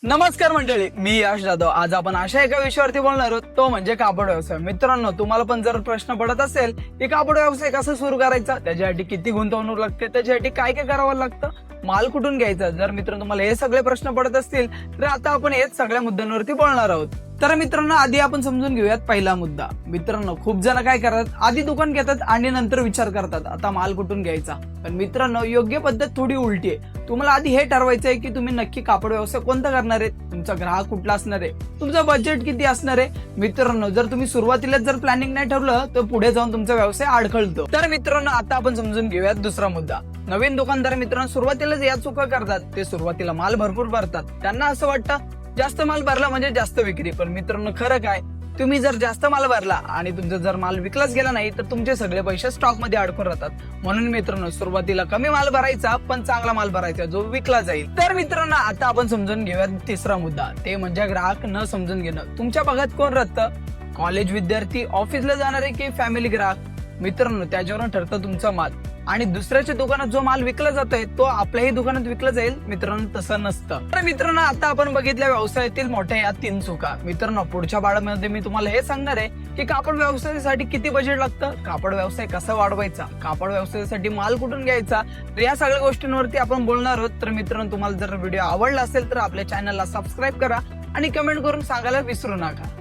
नमस्कार मंडळी, मी यश जाधव. आज आपण अशा एका विषयावरती बोलणार आहोत, तो म्हणजे कापड व्यवसाय. मित्रांनो, तुम्हाला पण जर प्रश्न पडत असेल की कापड व्यवसाय कसा सुरू करायचा, त्याच्यासाठी किती गुंतवणूक लागते, त्याच्यासाठी काय काय करावं लागतं, माल कुठून घ्यायचा, जर मित्रांनो तुम्हाला हे सगळे प्रश्न पडत असतील तर आता आपण हेच सगळ्या मुद्द्यांवरती बोलणार आहोत. तर मित्रांनो, आधी आपण समजून घेऊयात पहिला मुद्दा. मित्रांनो, खूप जण काय करतात, आधी दुकान घेतात आणि नंतर विचार करतात आता माल कुठून घ्यायचा. पण मित्रांनो, योग्य पद्धत थोडी उलटी आहे. तुम्हाला आधी हे ठरवायचं आहे की तुम्ही नक्की कापड व्यवसाय कोणता करणार आहे, तुमचा ग्राहक कुठला असणार आहे, तुमचं बजेट किती असणार आहे. मित्रांनो, जर तुम्ही सुरुवातीलाच जर प्लॅनिंग नाही ठरवलं तर पुढे जाऊन तुमचा व्यवसाय अडखळतो. तर मित्रांनो, आता आपण समजून घेऊयात दुसरा मुद्दा. नवीन दुकानदार मित्रांनो सुरुवातीलाच या चुका करतात. ते सुरुवातीला माल भरपूर भरतात. त्यांना असं वाटतं जास्त माल भरला म्हणजे जास्त विक्री. पण मित्रांनो, खरं काय, तुम्ही जर जास्त माल भरला आणि तुमचा जर माल विकलाच गेला नाही तर तुमचे सगळे पैसे स्टॉक मध्ये अडकून राहतात. म्हणून मित्रांनो, सुरुवातीला कमी माल भरायचा पण चांगला माल भरायचा जो विकला जाईल. तर मित्रांनो, आता आपण समजून घेऊया तिसरा मुद्दा, ते म्हणजे ग्राहक न समजून घेणं. तुमच्या भागात कोण राहतं, कॉलेज विद्यार्थी, ऑफिसला जाणारे की फॅमिली ग्राहक. मित्रांनो, त्याच्यावरून ठरतं तुमचा माल. आणि दुसऱ्याच्या दुकानात जो माल विकला जातोय तो आपल्याही दुकानात विकला जाईल. मित्रांनो, तसं नसतं. तर मित्रांनो, आता आपण बघितल्या व्यवसायातील मोठ्या या 3 चुका. मित्रांनो, पुढच्या भागामध्ये मी तुम्हाला हे सांगणार आहे की कापड व्यवसायासाठी किती बजेट लागतं, कापड व्यवसाय कसा वाढवायचा, कापड व्यवसायासाठी माल कुठून घ्यायचा. तर या सगळ्या गोष्टींवरती आपण बोलणार आहोत. तर मित्रांनो, तुम्हाला जर व्हिडिओ आवडला असेल तर आपल्या चॅनलला सबस्क्राईब करा आणि कमेंट करून सांगायला विसरू नका.